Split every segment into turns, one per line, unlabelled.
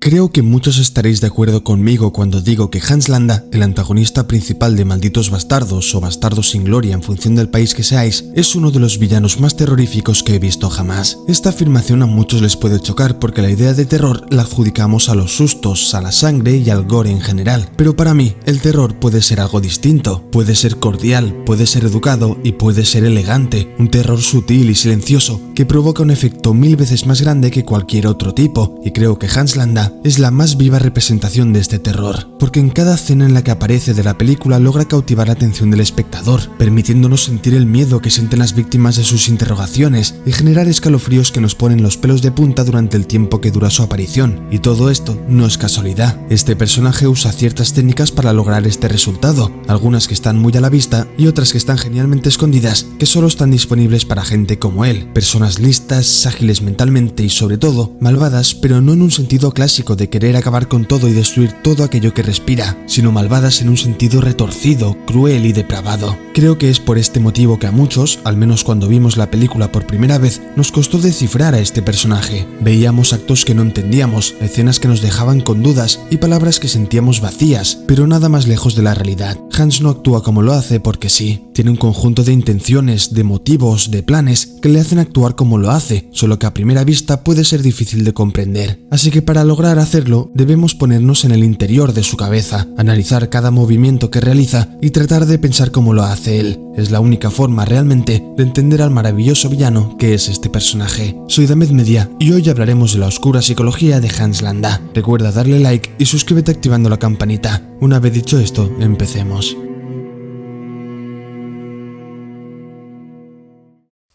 Creo que muchos estaréis de acuerdo conmigo cuando digo que Hans Landa, el antagonista principal de Malditos Bastardos o Bastardos sin Gloria en función del país que seáis, es uno de los villanos más terroríficos que he visto jamás. Esta afirmación a muchos les puede chocar porque la idea de terror la adjudicamos a los sustos, a la sangre y al gore en general, pero para mí el terror puede ser algo distinto, puede ser cordial, puede ser educado y puede ser elegante, un terror sutil y silencioso que provoca un efecto 1000 veces más grande que cualquier otro tipo, y creo que Hans Landa es la más viva representación de este terror, porque en cada escena en la que aparece de la película logra cautivar la atención del espectador, permitiéndonos sentir el miedo que sienten las víctimas de sus interrogaciones y generar escalofríos que nos ponen los pelos de punta durante el tiempo que dura su aparición. Y todo esto no es casualidad. Este personaje usa ciertas técnicas para lograr este resultado, algunas que están muy a la vista y otras que están genialmente escondidas, que solo están disponibles para gente como él, personas listas, ágiles mentalmente y sobre todo malvadas, pero no en un sentido clásico de querer acabar con todo y destruir todo aquello que respira, sino malvadas en un sentido retorcido, cruel y depravado. Creo que es por este motivo que a muchos, al menos cuando vimos la película por primera vez, nos costó descifrar a este personaje. Veíamos actos que no entendíamos, escenas que nos dejaban con dudas y palabras que sentíamos vacías, pero nada más lejos de la realidad. Hans no actúa como lo hace porque sí, tiene un conjunto de intenciones, de motivos, de planes que le hacen actuar como lo hace, solo que a primera vista puede ser difícil de comprender. Así que para lograr hacerlo, debemos ponernos en el interior de su cabeza, analizar cada movimiento que realiza y tratar de pensar como lo hace él. Es la única forma realmente de entender al maravilloso villano que es este personaje. Soy Damed Media y hoy hablaremos de la oscura psicología de Hans Landa. Recuerda darle like y suscríbete activando la campanita. Una vez dicho esto, empecemos.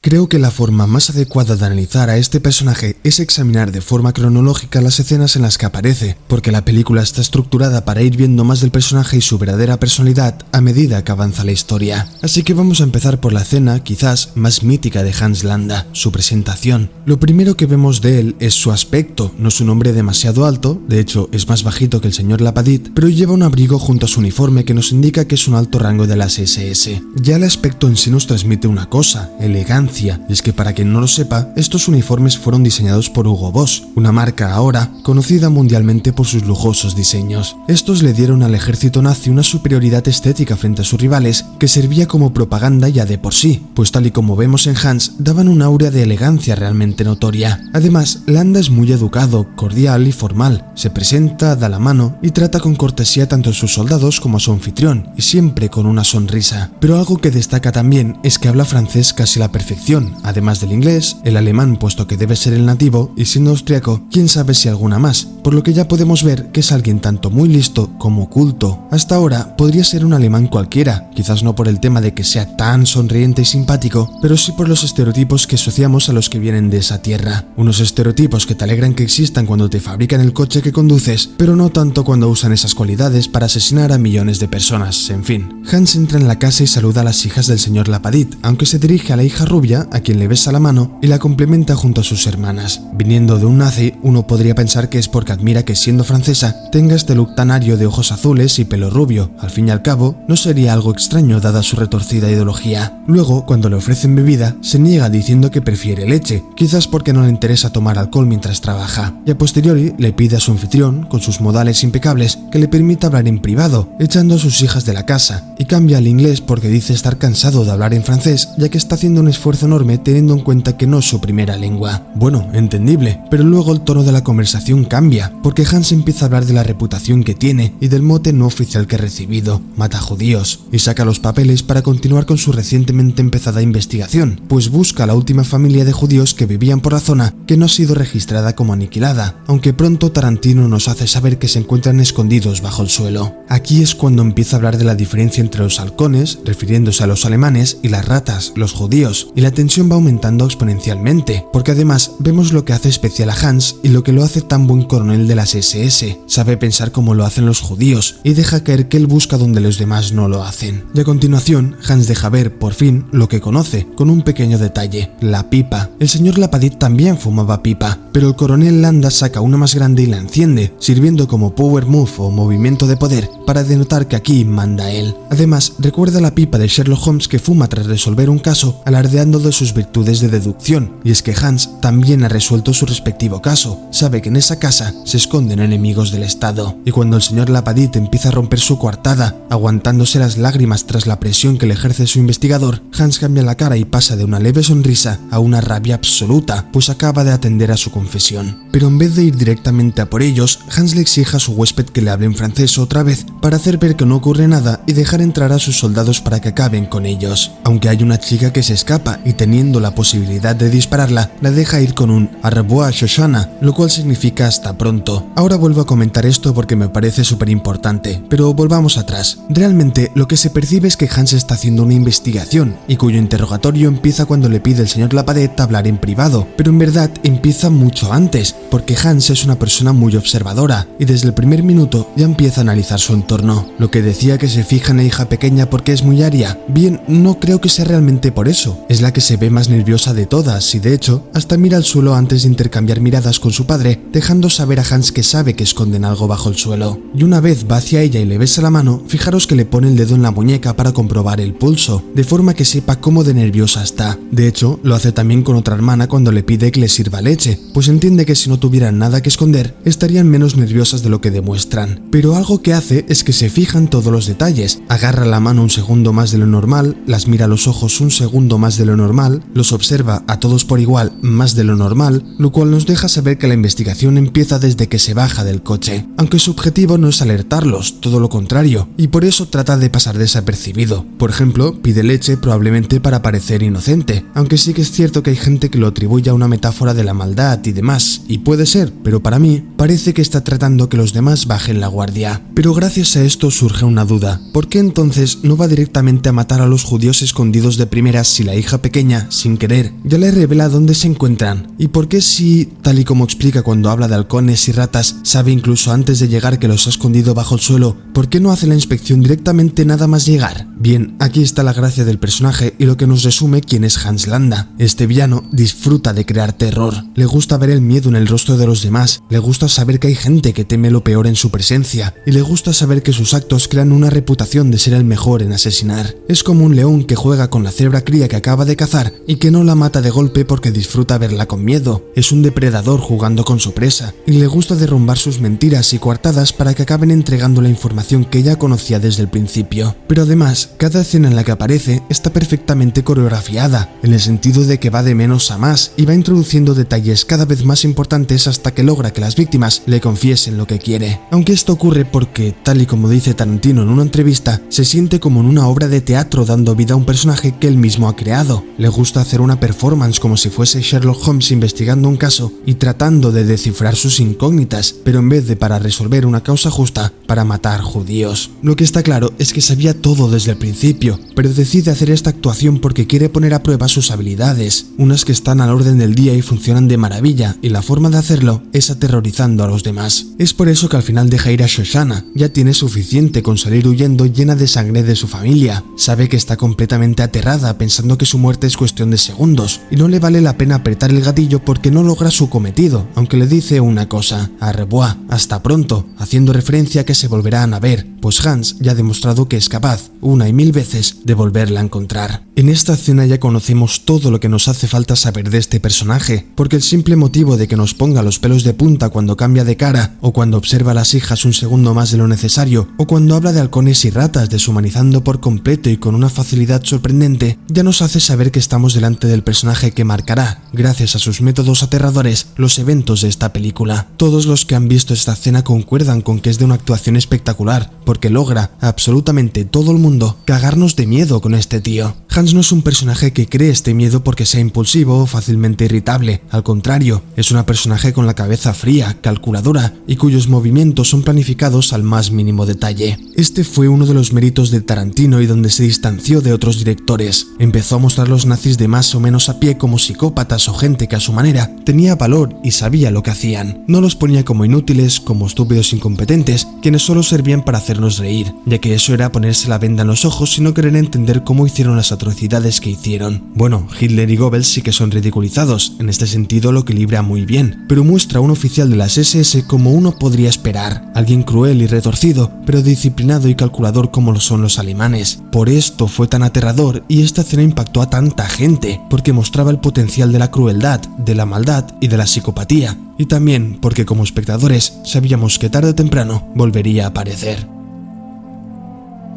Creo que la forma más adecuada de analizar a este personaje es examinar de forma cronológica las escenas en las que aparece, porque la película está estructurada para ir viendo más del personaje y su verdadera personalidad a medida que avanza la historia. Así que vamos a empezar por la escena quizás más mítica de Hans Landa, su presentación. Lo primero que vemos de él es su aspecto. No es un hombre demasiado alto, de hecho es más bajito que el señor Lapadit, pero lleva un abrigo junto a su uniforme que nos indica que es un alto rango de las SS. Ya el aspecto en sí nos transmite una cosa, elegancia. Y es que para quien no lo sepa, estos uniformes fueron diseñados por Hugo Boss, una marca ahora conocida mundialmente por sus lujosos diseños. Estos le dieron al ejército nazi una superioridad estética frente a sus rivales que servía como propaganda ya de por sí, pues tal y como vemos en Hans, daban un aura de elegancia realmente notoria. Además, Landa es muy educado, cordial y formal, se presenta, da la mano y trata con cortesía tanto a sus soldados como a su anfitrión, y siempre con una sonrisa. Pero algo que destaca también es que habla francés casi a la perfección, además del inglés, el alemán puesto que debe ser el nativo, y siendo austriaco, quién sabe si alguna más, por lo que ya podemos ver que es alguien tanto muy listo como culto. Hasta ahora podría ser un alemán cualquiera, quizás no por el tema de que sea tan sonriente y simpático, pero sí por los estereotipos que asociamos a los que vienen de esa tierra. Unos estereotipos que te alegran que existan cuando te fabrican el coche que conduces, pero no tanto cuando usan esas cualidades para asesinar a millones de personas, en fin. Hans entra en la casa y saluda a las hijas del señor Lapadit, aunque se dirige a la hija rubia, a quien le besa la mano y la complementa junto a sus hermanas. Viniendo de un nazi, uno podría pensar que es porque admira que siendo francesa tenga este look tan ario de ojos azules y pelo rubio. Al fin y al cabo, no sería algo extraño dada su retorcida ideología. Luego, cuando le ofrecen bebida, se niega diciendo que prefiere leche, quizás porque no le interesa tomar alcohol mientras trabaja. Y a posteriori le pide a su anfitrión, con sus modales impecables, que le permita hablar en privado, echando a sus hijas de la casa, y cambia al inglés porque dice estar cansado de hablar en francés, ya que está haciendo un esfuerzo enorme teniendo en cuenta que no es su primera lengua. Bueno, entendible, pero luego el tono de la conversación cambia, porque Hans empieza a hablar de la reputación que tiene y del mote no oficial que ha recibido, mata judíos, y saca los papeles para continuar con su recientemente empezada investigación, pues busca a la última familia de judíos que vivían por la zona que no ha sido registrada como aniquilada, aunque pronto Tarantino nos hace saber que se encuentran escondidos bajo el suelo. Aquí es cuando empieza a hablar de la diferencia entre los halcones, refiriéndose a los alemanes, y las ratas, los judíos, y la tensión va aumentando exponencialmente, porque además vemos lo que hace especial a Hans y lo que lo hace tan buen coronel de las SS. Sabe pensar como lo hacen los judíos y deja caer que él busca donde los demás no lo hacen. Y a continuación, Hans deja ver, por fin, lo que conoce, con un pequeño detalle, la pipa. El señor Lapadit también fumaba pipa, pero el coronel Landa saca una más grande y la enciende, sirviendo como power move o movimiento de poder para denotar que aquí manda él. Además, recuerda la pipa de Sherlock Holmes que fuma tras resolver un caso, alardeando hablando de sus virtudes de deducción, y es que Hans también ha resuelto su respectivo caso. Sabe que en esa casa se esconden enemigos del Estado, y cuando el señor Lapadit empieza a romper su coartada, aguantándose las lágrimas tras la presión que le ejerce su investigador, Hans cambia la cara y pasa de una leve sonrisa a una rabia absoluta, pues acaba de atender a su confesión. Pero en vez de ir directamente a por ellos, Hans le exige a su huésped que le hable en francés otra vez para hacer ver que no ocurre nada y dejar entrar a sus soldados para que acaben con ellos. Aunque hay una chica que se escapa y teniendo la posibilidad de dispararla, la deja ir con un au revoir Shoshana, lo cual significa hasta pronto. Ahora vuelvo a comentar esto porque me parece súper importante, pero volvamos atrás. Realmente lo que se percibe es que Hans está haciendo una investigación y cuyo interrogatorio empieza cuando le pide el señor Lapadette hablar en privado, pero en verdad empieza mucho antes, porque Hans es una persona muy observadora y desde el primer minuto ya empieza a analizar su entorno. Lo que decía que se fija en la hija pequeña porque es muy aria, bien, no creo que sea realmente por eso. Es la que se ve más nerviosa de todas y de hecho hasta mira al suelo antes de intercambiar miradas con su padre, dejando saber a Hans que sabe que esconden algo bajo el suelo. Y una vez va hacia ella y le besa la mano, fijaros que le pone el dedo en la muñeca para comprobar el pulso, de forma que sepa cómo de nerviosa está. De hecho, lo hace también con otra hermana cuando le pide que le sirva leche, pues entiende que si no tuvieran nada que esconder, estarían menos nerviosas de lo que demuestran. Pero algo que hace es que se fija en todos los detalles, agarra la mano un segundo más de lo normal, las mira a los ojos un segundo más de lo normal, los observa a todos por igual más de lo normal, lo cual nos deja saber que la investigación empieza desde que se baja del coche, aunque su objetivo no es alertarlos, todo lo contrario, y por eso trata de pasar desapercibido. Por ejemplo, pide leche probablemente para parecer inocente, aunque sí que es cierto que hay gente que lo atribuye a una metáfora de la maldad y demás, y puede ser, pero para mí parece que está tratando que los demás bajen la guardia. Pero gracias a esto surge una duda, ¿por qué entonces no va directamente a matar a los judíos escondidos de primeras si la hija pequeña, sin querer, ya le revela dónde se encuentran? ¿Y por qué si, tal y como explica cuando habla de halcones y ratas, sabe incluso antes de llegar que los ha escondido bajo el suelo, por qué no hace la inspección directamente nada más llegar? Bien, aquí está la gracia del personaje y lo que nos resume quién es Hans Landa. Este villano disfruta de crear terror, le gusta ver el miedo en el rostro de los demás, le gusta saber que hay gente que teme lo peor en su presencia y le gusta saber que sus actos crean una reputación de ser el mejor en asesinar. Es como un león que juega con la cebra cría que acaba de cazar y que no la mata de golpe porque disfruta verla con miedo. Es un depredador jugando con su presa y le gusta derrumbar sus mentiras y coartadas para que acaben entregando la información que ella conocía desde el principio. Pero además, cada escena en la que aparece está perfectamente coreografiada, en el sentido de que va de menos a más y va introduciendo detalles cada vez más importantes hasta que logra que las víctimas le confiesen lo que quiere. Aunque esto ocurre porque, tal y como dice Tarantino en una entrevista, se siente como en una obra de teatro dando vida a un personaje que él mismo ha creado. Le gusta hacer una performance como si fuese Sherlock Holmes investigando un caso y tratando de descifrar sus incógnitas, pero en vez de para resolver una causa justa, para matar judíos. Lo que está claro es que sabía todo desde el principio, pero decide hacer esta actuación porque quiere poner a prueba sus habilidades, unas que están al orden del día y funcionan de maravilla, y la forma de hacerlo es aterrorizando a los demás. Es por eso que al final deja ir a Shoshana, ya tiene suficiente con salir huyendo llena de sangre de su familia, sabe que está completamente aterrada pensando que su muerte es cuestión de segundos, y no le vale la pena apretar el gatillo porque no logra su cometido, aunque le dice una cosa, au revoir, hasta pronto, haciendo referencia a que se volverán a ver, pues Hans ya ha demostrado que es capaz, una y mil veces, de volverla a encontrar. En esta escena ya conocemos todo lo que nos hace falta saber de este personaje, porque el simple motivo de que nos ponga los pelos de punta cuando cambia de cara, o cuando observa a las hijas un segundo más de lo necesario, o cuando habla de halcones y ratas deshumanizando por completo y con una facilidad sorprendente, ya nos hace saber que estamos delante del personaje que marcará, gracias a sus métodos aterradores, los eventos de esta película. Todos los que han visto esta escena concuerdan con que es de una actuación espectacular, porque logra, a absolutamente todo el mundo, cagarnos de miedo con este tío. Hans no es un personaje que cree este miedo porque sea impulsivo o fácilmente irritable, al contrario, es un personaje con la cabeza fría, calculadora y cuyos movimientos son planificados al más mínimo detalle. Este fue uno de los méritos de Tarantino y donde se distanció de otros directores. Empezó a mostrar a los nazis de más o menos a pie como psicópatas o gente que a su manera tenía valor y sabía lo que hacían. No los ponía como inútiles, como estúpidos incompetentes, quienes solo servían para hacernos reír, ya que eso era ponerse la venda en los ojos y no querer entender cómo hicieron las atrocidades que hicieron. Bueno, Hitler y Goebbels sí que son ridiculizados, en este sentido lo equilibra muy bien, pero muestra a un oficial de las SS como uno podría esperar, alguien cruel y retorcido, pero disciplinado y calculador como lo son los alemanes. Por esto fue tan aterrador y esta escena impactó a tanta gente, porque mostraba el potencial de la crueldad, de la maldad y de la psicopatía, y también porque como espectadores sabíamos que tarde o temprano volvería a aparecer.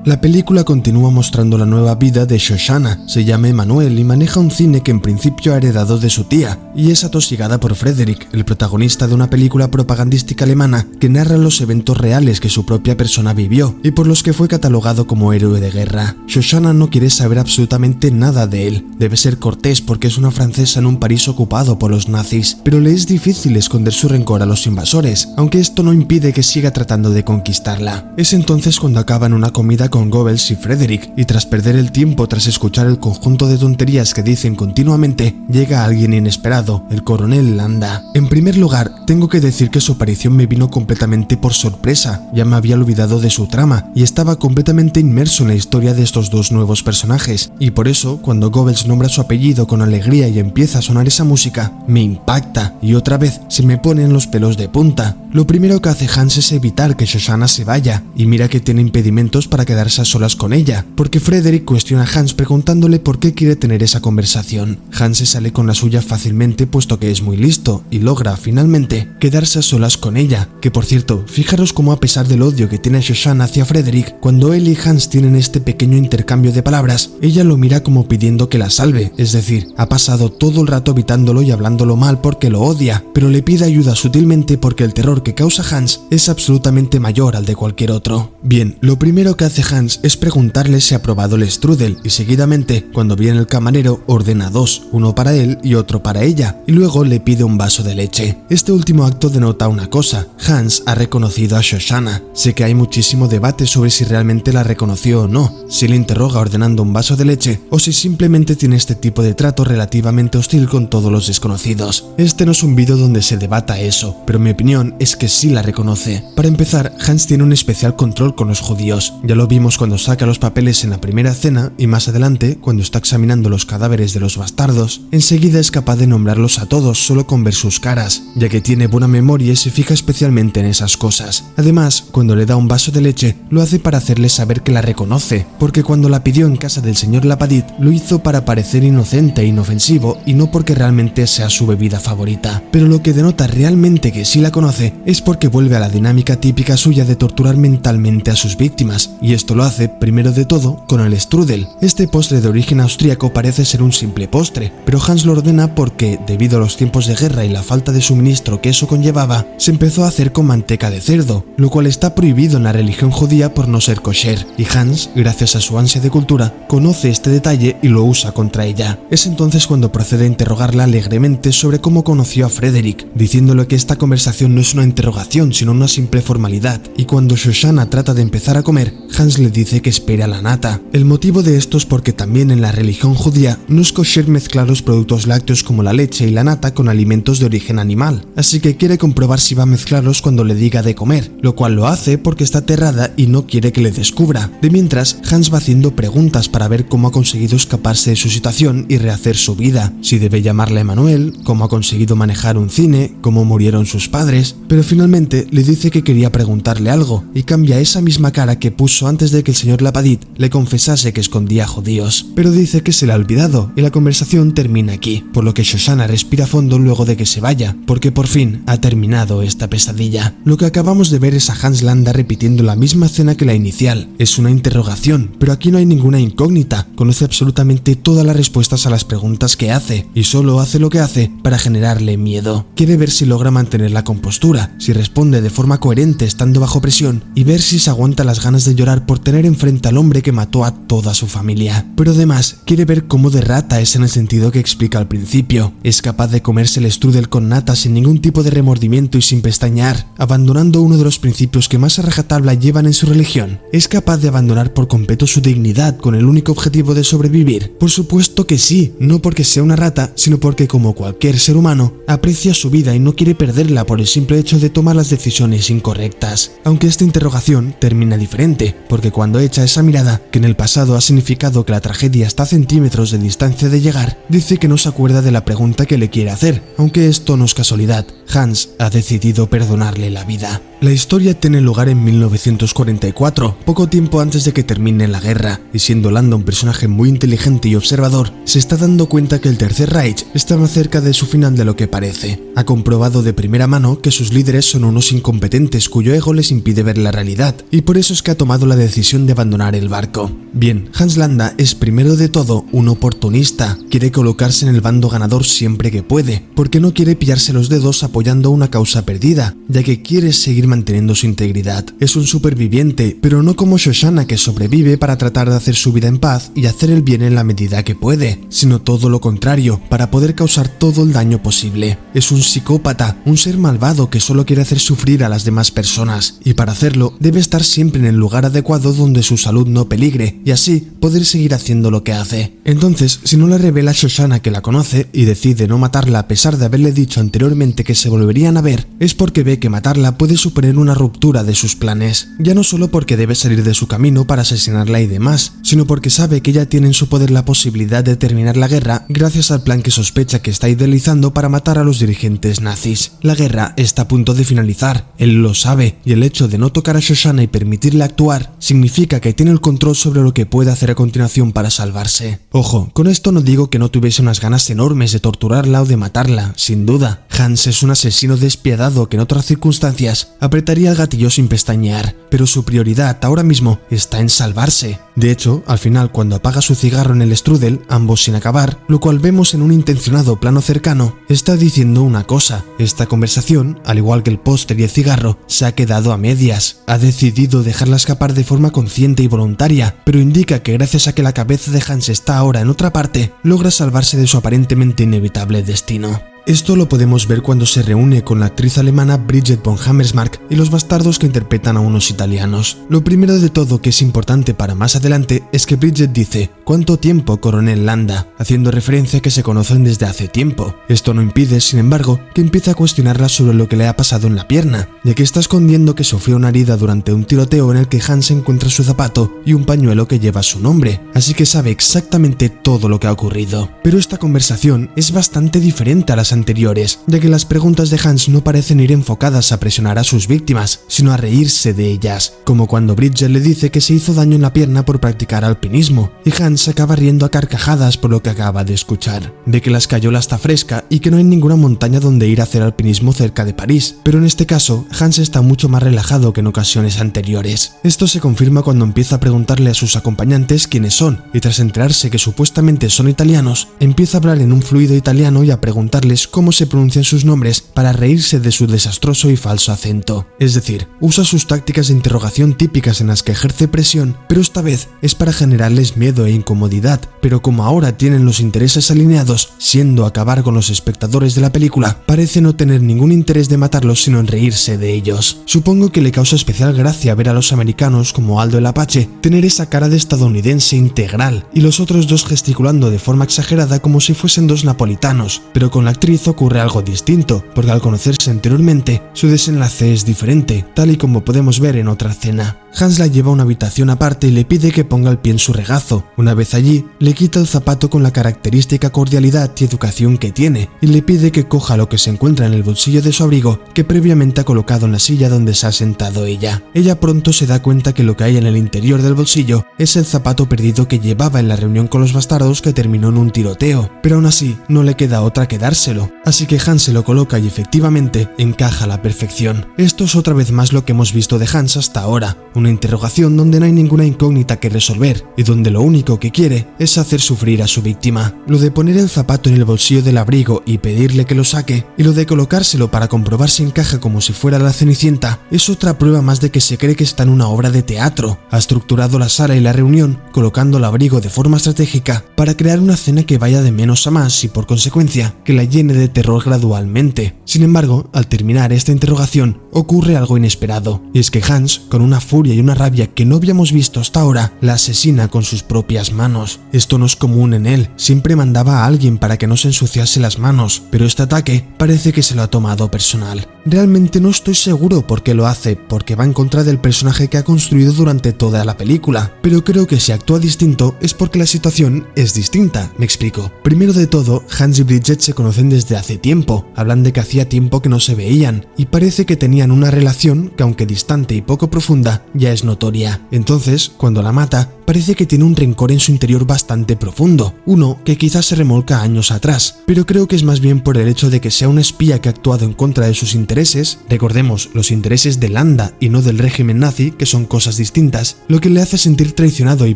La película continúa mostrando la nueva vida de Shoshana, se llama Emanuel y maneja un cine que en principio ha heredado de su tía, y es atosigada por Frederick, el protagonista de una película propagandística alemana que narra los eventos reales que su propia persona vivió y por los que fue catalogado como héroe de guerra. Shoshana no quiere saber absolutamente nada de él, debe ser cortés porque es una francesa en un París ocupado por los nazis, pero le es difícil esconder su rencor a los invasores, aunque esto no impide que siga tratando de conquistarla. Es entonces cuando acaba en una comida con Goebbels y Frederick, y tras perder el tiempo tras escuchar el conjunto de tonterías que dicen continuamente, llega alguien inesperado, el coronel Landa. En primer lugar, tengo que decir que su aparición me vino completamente por sorpresa, ya me había olvidado de su trama, y estaba completamente inmerso en la historia de estos dos nuevos personajes, y por eso, cuando Goebbels nombra su apellido con alegría y empieza a sonar esa música, me impacta, y otra vez se me ponen los pelos de punta. Lo primero que hace Hans es evitar que Shoshana se vaya, y mira que tiene impedimentos para quedarse a solas con ella, porque Frederick cuestiona a Hans preguntándole por qué quiere tener esa conversación. Hans se sale con la suya fácilmente puesto que es muy listo, y logra, finalmente, quedarse a solas con ella, que por cierto, fijaros cómo a pesar del odio que tiene Shoshana hacia Frederick, cuando él y Hans tienen este pequeño intercambio de palabras, ella lo mira como pidiendo que la salve, es decir, ha pasado todo el rato evitándolo y hablándolo mal porque lo odia, pero le pide ayuda sutilmente porque el terror que causa Hans es absolutamente mayor al de cualquier otro. Bien, lo primero que hace Hans es preguntarle si ha probado el strudel y seguidamente, cuando viene el camarero, ordena dos, uno para él y otro para ella, y luego le pide un vaso de leche. Este último acto denota una cosa: Hans ha reconocido a Shoshana. Sé que hay muchísimo debate sobre si realmente la reconoció o no, si le interroga ordenando un vaso de leche o si simplemente tiene este tipo de trato relativamente hostil con todos los desconocidos. Este no es un vídeo donde se debata eso, pero mi opinión es que sí la reconoce. Para empezar, Hans tiene un especial control con los judíos, ya lo vimos cuando saca los papeles en la primera escena y más adelante, cuando está examinando los cadáveres de los bastardos, enseguida es capaz de nombrarlos a todos solo con ver sus caras, ya que tiene buena memoria y se fija especialmente en esas cosas. Además, cuando le da un vaso de leche, lo hace para hacerle saber que la reconoce, porque cuando la pidió en casa del señor Lapadit, lo hizo para parecer inocente e inofensivo y no porque realmente sea su bebida favorita. Pero lo que denota realmente que sí la conoce es porque vuelve a la dinámica típica suya de torturar mentalmente a sus víctimas, y esto lo hace, primero de todo, con el strudel. Este postre de origen austríaco parece ser un simple postre, pero Hans lo ordena porque, debido a los tiempos de guerra y la falta de suministro que eso conllevaba, se empezó a hacer con manteca de cerdo, lo cual está prohibido en la religión judía por no ser kosher, y Hans, gracias a su ansia de cultura, conoce este detalle y lo usa contra ella. Es entonces cuando procede a interrogarla alegremente sobre cómo conoció a Frederick, diciéndole que esta conversación no es una interrogación sino una simple formalidad, y cuando Shoshana trata de empezar a comer, Hans le dice que espera la nata. El motivo de esto es porque también en la religión judía no es kosher mezclar los productos lácteos como la leche y la nata con alimentos de origen animal, así que quiere comprobar si va a mezclarlos cuando le diga de comer, lo cual lo hace porque está aterrada y no quiere que le descubra. De mientras, Hans va haciendo preguntas para ver cómo ha conseguido escaparse de su situación y rehacer su vida, si debe llamarle Emanuel, cómo ha conseguido manejar un cine, cómo murieron sus padres, pero finalmente le dice que quería preguntarle algo y cambia esa misma cara que puso antes de que el señor Lapadit le confesase que escondía judíos, pero dice que se le ha olvidado y la conversación termina aquí, por lo que Shoshana respira fondo luego de que se vaya, porque por fin ha terminado esta pesadilla. Lo que acabamos de ver es a Hans Landa repitiendo la misma escena que la inicial. Es una interrogación, pero aquí no hay ninguna incógnita, conoce absolutamente todas las respuestas a las preguntas que hace, y solo hace lo que hace para generarle miedo. Quiere ver si logra mantener la compostura, si responde de forma coherente estando bajo presión, y ver si se aguanta las ganas de llorar por tener enfrente al hombre que mató a toda su familia. Pero además, quiere ver cómo de rata es en el sentido que explica al principio. Es capaz de comerse el strudel con nata sin ningún tipo de remordimiento y sin pestañear, abandonando uno de los principios que más a rajatabla llevan en su religión. Es capaz de abandonar por completo su dignidad con el único objetivo de sobrevivir. Por supuesto que sí, no porque sea una rata, sino porque como cualquier ser humano, aprecia su vida y no quiere perderla por el simple hecho de tomar las decisiones incorrectas. Aunque esta interrogación termina diferente, porque porque cuando echa esa mirada, que en el pasado ha significado que la tragedia está a centímetros de distancia de llegar, dice que no se acuerda de la pregunta que le quiere hacer, aunque esto no es casualidad. Hans ha decidido perdonarle la vida. La historia tiene lugar en 1944, poco tiempo antes de que termine la guerra, y siendo Landa un personaje muy inteligente y observador, se está dando cuenta que el Tercer Reich está más cerca de su final de lo que parece. Ha comprobado de primera mano que sus líderes son unos incompetentes cuyo ego les impide ver la realidad, y por eso es que ha tomado la decisión de abandonar el barco. Bien, Hans Landa es primero de todo un oportunista, quiere colocarse en el bando ganador siempre que puede, porque no quiere pillarse los dedos apoyando una causa perdida, ya que quiere seguir manteniendo su integridad. Es un superviviente, pero no como Shoshana, que sobrevive para tratar de hacer su vida en paz y hacer el bien en la medida que puede, sino todo lo contrario, para poder causar todo el daño posible. Es un psicópata, un ser malvado que solo quiere hacer sufrir a las demás personas, y para hacerlo debe estar siempre en el lugar adecuado donde su salud no peligre, y así poder seguir haciendo lo que hace. Entonces, si no le revela a Shoshana que la conoce y decide no matarla a pesar de haberle dicho anteriormente que se volverían a ver, es porque ve que matarla puede suponer una ruptura de sus planes, ya no solo porque debe salir de su camino para asesinarla y demás, sino porque sabe que ella tiene en su poder la posibilidad de terminar la guerra gracias al plan que sospecha que está idealizando para matar a los dirigentes nazis. La guerra está a punto de finalizar, él lo sabe, y el hecho de no tocar a Shoshana y permitirle actuar significa que tiene el control sobre lo que puede hacer a continuación para salvarse. Ojo, con esto no digo que no tuviese unas ganas enormes de torturarla o de matarla, sin duda. Hans es un asesino despiadado que en otras circunstancias apretaría el gatillo sin pestañear, pero su prioridad ahora mismo está en salvarse. De hecho, al final, cuando apaga su cigarro en el strudel, ambos sin acabar, lo cual vemos en un intencionado plano cercano, está diciendo una cosa: esta conversación, al igual que el póster y el cigarro, se ha quedado a medias. Ha decidido dejarla escapar de forma consciente y voluntaria, pero indica que gracias a que la cabeza de Hans está ahora en otra parte, logra salvarse de su aparentemente inevitable destino. Esto lo podemos ver cuando se reúne con la actriz alemana Bridget von Hammersmark y los bastardos que interpretan a unos italianos. Lo primero de todo que es importante para más adelante es que Bridget dice: «¿Cuánto tiempo, coronel Landa?», haciendo referencia a que se conocen desde hace tiempo. Esto no impide, sin embargo, que empiece a cuestionarla sobre lo que le ha pasado en la pierna, ya que está escondiendo que sufrió una herida durante un tiroteo en el que Hans encuentra su zapato y un pañuelo que lleva su nombre, así que sabe exactamente todo lo que ha ocurrido. Pero esta conversación es bastante diferente a las anteriores, ya que las preguntas de Hans no parecen ir enfocadas a presionar a sus víctimas, sino a reírse de ellas, como cuando Bridget le dice que se hizo daño en la pierna por practicar alpinismo, y Hans acaba riendo a carcajadas por lo que acaba de escuchar. Ve que la escayola está fresca y que no hay ninguna montaña donde ir a hacer alpinismo cerca de París, pero en este caso, Hans está mucho más relajado que en ocasiones anteriores. Esto se confirma cuando empieza a preguntarle a sus acompañantes quiénes son, y tras enterarse que supuestamente son italianos, empieza a hablar en un fluido italiano y a preguntarles cómo se pronuncian sus nombres para reírse de su desastroso y falso acento. Es decir, usa sus tácticas de interrogación típicas en las que ejerce presión, pero esta vez es para generarles miedo e incomodidad, pero como ahora tienen los intereses alineados, siendo acabar con los espectadores de la película, parece no tener ningún interés de matarlos sino en reírse de ellos. Supongo que le causa especial gracia ver a los americanos como Aldo el Apache tener esa cara de estadounidense integral y los otros dos gesticulando de forma exagerada como si fuesen dos napolitanos, pero con la actriz ocurre algo distinto, porque al conocerse anteriormente, su desenlace es diferente, tal y como podemos ver en otra escena. Hans la lleva a una habitación aparte y le pide que ponga el pie en su regazo. Una vez allí, le quita el zapato con la característica cordialidad y educación que tiene, y le pide que coja lo que se encuentra en el bolsillo de su abrigo que previamente ha colocado en la silla donde se ha sentado ella. Ella pronto se da cuenta que lo que hay en el interior del bolsillo es el zapato perdido que llevaba en la reunión con los bastardos que terminó en un tiroteo, pero aún así no le queda otra que dárselo. Así que Hans se lo coloca y efectivamente encaja a la perfección. Esto es otra vez más lo que hemos visto de Hans hasta ahora, una interrogación donde no hay ninguna incógnita que resolver y donde lo único que quiere es hacer sufrir a su víctima. Lo de poner el zapato en el bolsillo del abrigo y pedirle que lo saque, y lo de colocárselo para comprobar si encaja como si fuera la Cenicienta, es otra prueba más de que se cree que está en una obra de teatro. Ha estructurado la sala y la reunión colocando el abrigo de forma estratégica para crear una escena que vaya de menos a más y por consecuencia que la llene de terror gradualmente. Sin embargo, al terminar esta interrogación ocurre algo inesperado, y es que Hans, con una furia y una rabia que no habíamos visto hasta ahora, la asesina con sus propias manos. Esto no es común en él, siempre mandaba a alguien para que no se ensuciase las manos, pero este ataque parece que se lo ha tomado personal. Realmente no estoy seguro por qué lo hace, porque va en contra del personaje que ha construido durante toda la película, pero creo que si actúa distinto es porque la situación es distinta, me explico. Primero de todo, Hans y Bridget se conocen desde hace tiempo, hablan de que hacía tiempo que no se veían, y parece que tenían una relación que aunque distante y poco profunda, ya es notoria. Entonces, cuando la mata, parece que tiene un rencor en su interior bastante profundo, uno que quizás se remolca años atrás, pero creo que es más bien por el hecho de que sea un espía que ha actuado en contra de sus intereses, recordemos los intereses de Landa y no del régimen nazi, que son cosas distintas, lo que le hace sentir traicionado y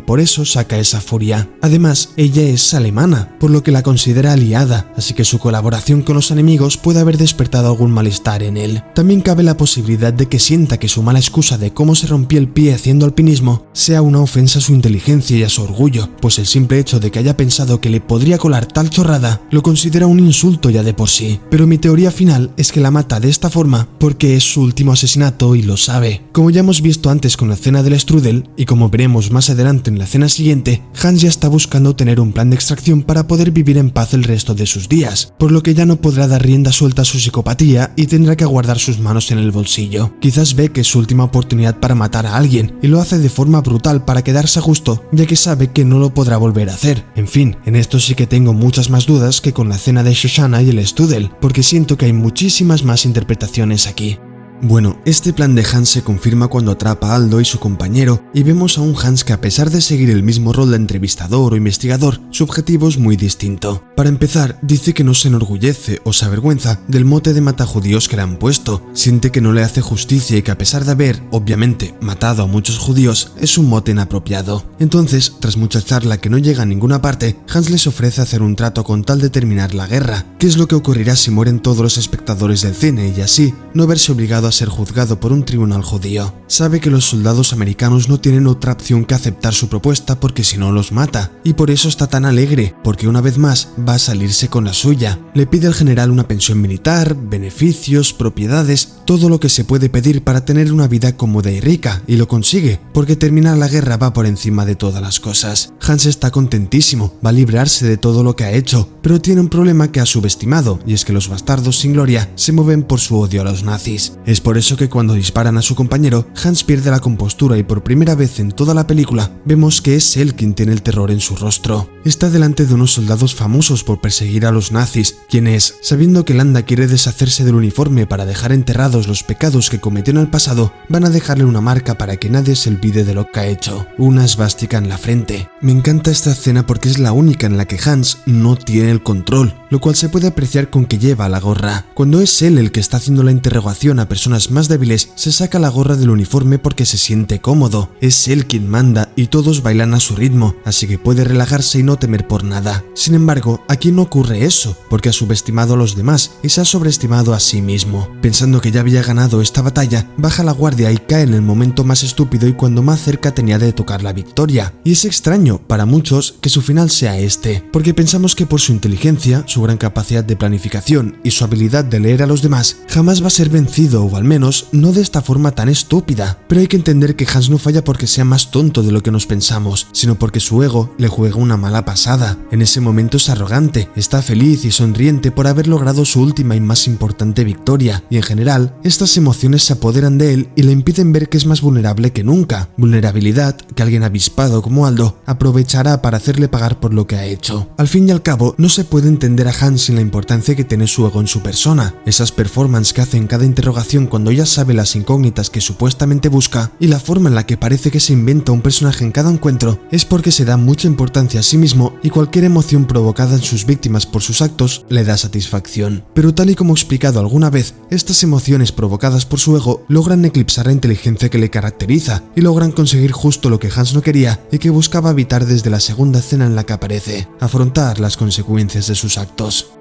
por eso saca esa furia. Además, ella es alemana, por lo que la considera aliada, así que su colaboración con los enemigos puede haber despertado algún malestar en él. También cabe la posibilidad de que sienta que su mala excusa de cómo se rompió el pie haciendo alpinismo sea una ofensa a su inteligencia y a su orgullo, pues el simple hecho de que haya pensado que le podría colar tal chorrada lo considera un insulto ya de por sí. Pero mi teoría final es que la mata de esta forma porque es su último asesinato y lo sabe. Como ya hemos visto antes con la escena del strudel, y como veremos más adelante en la escena siguiente, Hans ya está buscando tener un plan de extracción para poder vivir en paz el resto de sus días, por lo que ya no podrá dar rienda suelta a su psicopatía y tendrá que guardar sus manos en el bolsillo. Quizás ve que es su última oportunidad para matar a alguien y lo hace de forma brutal para quedarse a gusto, ya que sabe que no lo podrá volver a hacer. En fin, en esto sí que tengo muchas más dudas que con la escena de Shoshana y el strudel, porque siento que hay muchísimas más interpretaciones aquí. Bueno, este plan de Hans se confirma cuando atrapa a Aldo y su compañero y vemos a un Hans que a pesar de seguir el mismo rol de entrevistador o investigador, su objetivo es muy distinto. Para empezar, dice que no se enorgullece o se avergüenza del mote de matajudíos que le han puesto, siente que no le hace justicia y que a pesar de haber, obviamente, matado a muchos judíos, es un mote inapropiado. Entonces, tras mucha charla que no llega a ninguna parte, Hans les ofrece hacer un trato con tal de terminar la guerra, que es lo que ocurrirá si mueren todos los espectadores del cine y así no verse obligado a ser juzgado por un tribunal judío. Sabe que los soldados americanos no tienen otra opción que aceptar su propuesta porque si no los mata, y por eso está tan alegre, porque una vez más va a salirse con la suya. Le pide al general una pensión militar, beneficios, propiedades, todo lo que se puede pedir para tener una vida cómoda y rica, y lo consigue, porque terminar la guerra va por encima de todas las cosas. Hans está contentísimo, va a librarse de todo lo que ha hecho, pero tiene un problema que ha subestimado, y es que los bastardos sin gloria se mueven por su odio a los nazis. Es por eso que cuando disparan a su compañero, Hans pierde la compostura y por primera vez en toda la película vemos que es él quien tiene el terror en su rostro. Está delante de unos soldados famosos por perseguir a los nazis, quienes, sabiendo que Landa quiere deshacerse del uniforme para dejar enterrados los pecados que cometió en el pasado, van a dejarle una marca para que nadie se olvide de lo que ha hecho, una esvástica en la frente. Me encanta esta escena porque es la única en la que Hans no tiene el control, lo cual se puede apreciar con que lleva la gorra. Cuando es él el que está haciendo la interrogación a personas más débiles, se saca la gorra del uniforme porque se siente cómodo. Es él quien manda y todos bailan a su ritmo, así que puede relajarse y no temer por nada. Sin embargo, aquí no ocurre eso, porque ha subestimado a los demás y se ha sobreestimado a sí mismo. Pensando que ya había ganado esta batalla, baja la guardia y cae en el momento más estúpido y cuando más cerca tenía de tocar la victoria. Y es extraño, para muchos, que su final sea este, porque pensamos que por su inteligencia, su gran capacidad de planificación y su habilidad de leer a los demás, jamás va a ser vencido, o al menos no de esta forma tan estúpida. Pero hay que entender que Hans no falla porque sea más tonto de lo que nos pensamos, sino porque su ego le juega una mala pasada. En ese momento es arrogante, está feliz y sonriente por haber logrado su última y más importante victoria, y en general, estas emociones se apoderan de él y le impiden ver que es más vulnerable que nunca, vulnerabilidad que alguien avispado como Aldo aprovechará para hacerle pagar por lo que ha hecho. Al fin y al cabo, no se puede entender a Hans sin la importancia que tiene su ego en su persona, esas performances que hace en cada interrogación cuando ya sabe las incógnitas que supuestamente busca, y la forma en la que parece que se inventa un personaje en cada encuentro, es porque se da mucha importancia a sí mismo y cualquier emoción provocada en sus víctimas por sus actos le da satisfacción. Pero tal y como he explicado alguna vez, estas emociones provocadas por su ego logran eclipsar la inteligencia que le caracteriza y logran conseguir justo lo que Hans no quería y que buscaba evitar desde la segunda escena en la que aparece: afrontar las consecuencias de sus actos.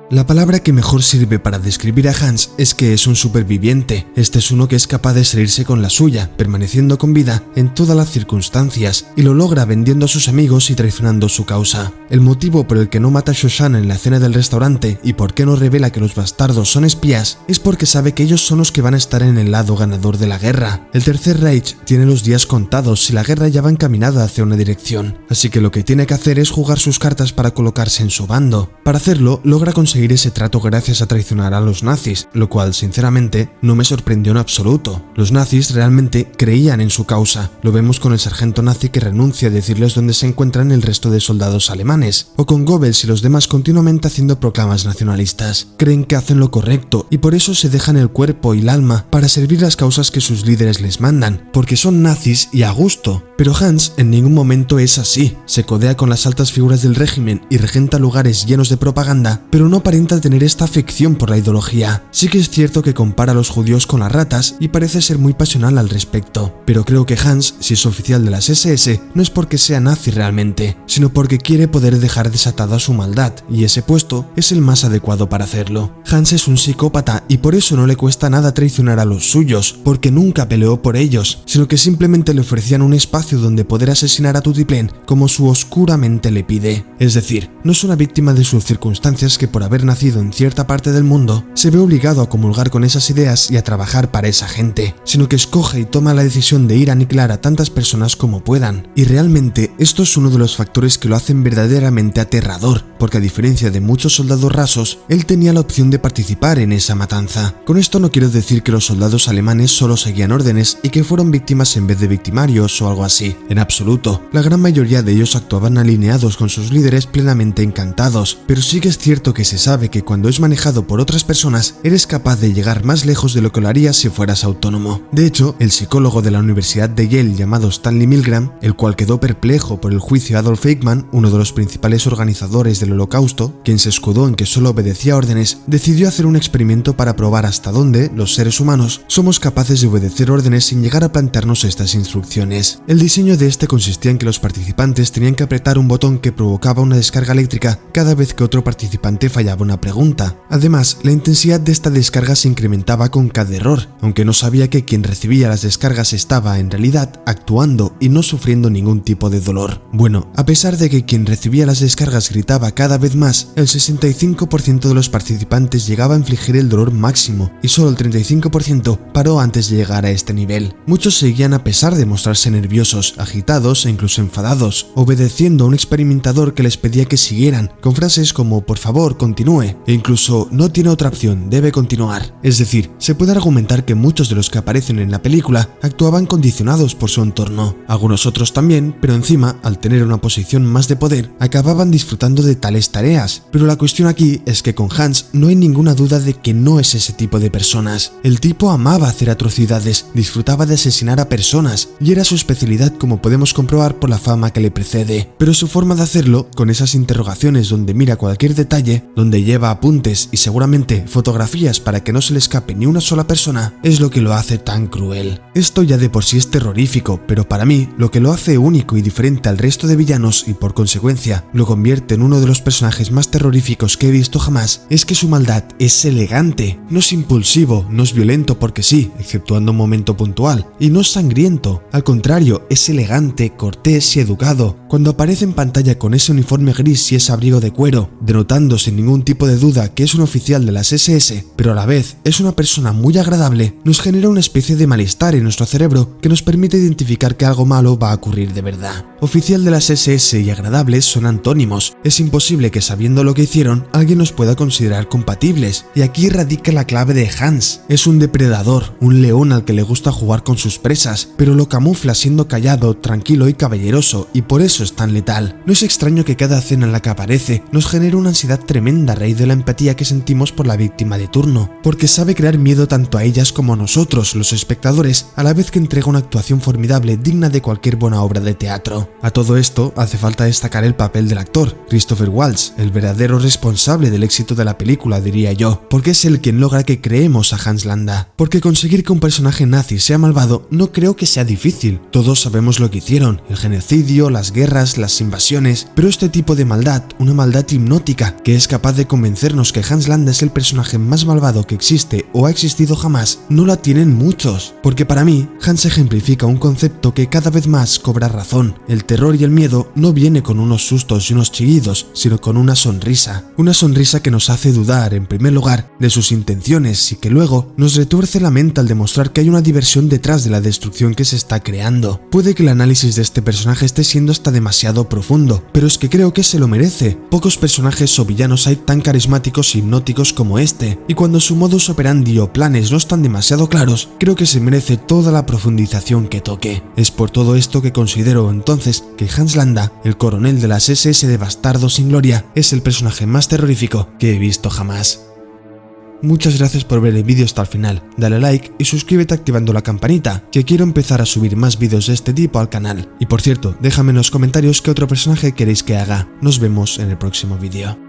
La palabra que mejor sirve para describir a Hans es que es un superviviente. Este es uno que es capaz de salirse con la suya, permaneciendo con vida en todas las circunstancias, y lo logra vendiendo a sus amigos y traicionando su causa. El motivo por el que no mata a Shoshana en la cena del restaurante y por qué no revela que los bastardos son espías es porque sabe que ellos son los que van a estar en el lado ganador de la guerra. El Tercer Reich tiene los días contados y la guerra ya va encaminada hacia una dirección, así que lo que tiene que hacer es jugar sus cartas para colocarse en su bando. Para hacerlo, logra conseguir conseguir ese trato gracias a traicionar a los nazis, lo cual sinceramente no me sorprendió en absoluto. Los nazis realmente creían en su causa. Lo vemos con el sargento nazi que renuncia a decirles dónde se encuentran el resto de soldados alemanes, o con Goebbels y los demás continuamente haciendo proclamas nacionalistas. Creen que hacen lo correcto y por eso se dejan el cuerpo y el alma para servir las causas que sus líderes les mandan, porque son nazis y a gusto. Pero Hans en ningún momento es así. Se codea con las altas figuras del régimen y regenta lugares llenos de propaganda, pero no aparenta tener esta afección por la ideología. Sí que es cierto que compara a los judíos con las ratas y parece ser muy pasional al respecto, pero creo que Hans, si es oficial de las SS, no es porque sea nazi realmente, sino porque quiere poder dejar desatada su maldad, y ese puesto es el más adecuado para hacerlo. Hans es un psicópata y por eso no le cuesta nada traicionar a los suyos, porque nunca peleó por ellos, sino que simplemente le ofrecían un espacio donde poder asesinar a tutiplén como su oscura mente le pide. Es decir, no es una víctima de sus circunstancias que por haber nacido en cierta parte del mundo se ve obligado a comulgar con esas ideas y a trabajar para esa gente, sino que escoge y toma la decisión de ir a aniquilar a tantas personas como puedan. Y realmente esto es uno de los factores que lo hacen verdaderamente aterrador, porque a diferencia de muchos soldados rasos, él tenía la opción de participar en esa matanza. Con esto no quiero decir que los soldados alemanes solo seguían órdenes y que fueron víctimas en vez de victimarios o algo así, en absoluto. La gran mayoría de ellos actuaban alineados con sus líderes plenamente encantados, pero sí que es cierto que se sabe que cuando es manejado por otras personas, eres capaz de llegar más lejos de lo que lo harías si fueras autónomo. De hecho, el psicólogo de la Universidad de Yale llamado Stanley Milgram, el cual quedó perplejo por el juicio a Adolf Eichmann, uno de los principales organizadores del Holocausto, quien se escudó en que solo obedecía órdenes, decidió hacer un experimento para probar hasta dónde, los seres humanos, somos capaces de obedecer órdenes sin llegar a plantearnos estas instrucciones. El diseño de este consistía en que los participantes tenían que apretar un botón que provocaba una descarga eléctrica cada vez que otro participante fallaba una pregunta. Además, la intensidad de esta descarga se incrementaba con cada error, aunque no sabía que quien recibía las descargas estaba, en realidad, actuando y no sufriendo ningún tipo de dolor. Bueno, a pesar de que quien recibía las descargas gritaba cada vez más, el 65% de los participantes llegaba a infligir el dolor máximo y solo el 35% paró antes de llegar a este nivel. Muchos seguían a pesar de mostrarse nerviosos, agitados e incluso enfadados, obedeciendo a un experimentador que les pedía que siguieran, con frases como por favor continúe, e incluso no tiene otra opción, debe continuar. Es decir, se puede argumentar que muchos de los que aparecen en la película actuaban condicionados por su entorno, algunos otros también, pero encima, al tener una posición más de poder, acababan disfrutando de tales tareas. Pero la cuestión aquí es que con Hans no hay ninguna duda de que no es ese tipo de personas. El tipo amaba hacer atrocidades, disfrutaba de asesinar a personas, y era su especialidad, como podemos comprobar por la fama que le precede. Pero su forma de hacerlo, con esas interrogaciones donde mira cualquier detalle, donde lleva apuntes y seguramente fotografías para que no se le escape ni una sola persona, es lo que lo hace tan cruel. Esto ya de por sí es terrorífico, pero para mí, lo que lo hace único y diferente al resto de villanos y por consecuencia lo convierte en uno de los personajes más terroríficos que he visto jamás, es que su maldad es elegante, no es impulsivo, no es violento porque sí, exceptuando un momento puntual, y no es sangriento, al contrario, es elegante, cortés y educado. Cuando aparece en pantalla con ese uniforme gris y ese abrigo de cuero, denotando sin ningún tipo de duda que es un oficial de las SS, pero a la vez es una persona muy agradable, nos genera una especie de malestar en nuestro cerebro que nos permite identificar que algo malo va a ocurrir de verdad. Oficial de las SS y agradable son antónimos. Es imposible que sabiendo lo que hicieron, alguien nos pueda considerar compatibles. Y aquí radica la clave de Hans. Es un depredador, un león al que le gusta jugar con sus presas, pero lo camufla siendo callado, tranquilo y caballeroso, y por eso es tan letal. No es extraño que cada escena en la que aparece nos genere una ansiedad tremenda a raíz de la empatía que sentimos por la víctima de turno, porque sabe crear miedo tanto a ellas como a nosotros, los espectadores, a la vez que entrega una actuación formidable digna de cualquier buena obra de teatro. A todo esto hace falta destacar el papel del actor, Christopher Waltz, el verdadero responsable del éxito de la película, diría yo, porque es él quien logra que creemos a Hans Landa. Porque conseguir que un personaje nazi sea malvado no creo que sea difícil. Todos sabemos lo que hicieron, el genocidio, las guerras, las invasiones, pero este tipo de maldad, una maldad hipnótica, que es capaz de convencernos que Hans Landa es el personaje más malvado que existe o ha existido jamás, no la tienen muchos. Porque para mí, Hans ejemplifica un concepto que cada vez más cobra razón. El terror y el miedo no viene con unos sustos y unos chillidos, sino con una sonrisa. Una sonrisa que nos hace dudar, en primer lugar, de sus intenciones y que luego nos retuerce la mente al demostrar que hay una diversión detrás de la destrucción que se está creando. Puede que el análisis de este personaje esté siendo hasta demasiado profundo, pero es que creo que se lo merece. Pocos personajes o villanos hay tan carismáticos e hipnóticos como este, y cuando su modus operandi o planes no están demasiado claros, creo que se merece toda la profundización que toque. Es por todo esto que considero entonces que Hans Landa, el coronel de las SS de Bastardos sin Gloria, es el personaje más terrorífico que he visto jamás. Muchas gracias por ver el vídeo hasta el final, dale like y suscríbete activando la campanita, que quiero empezar a subir más vídeos de este tipo al canal. Y por cierto, déjame en los comentarios qué otro personaje queréis que haga. Nos vemos en el próximo vídeo.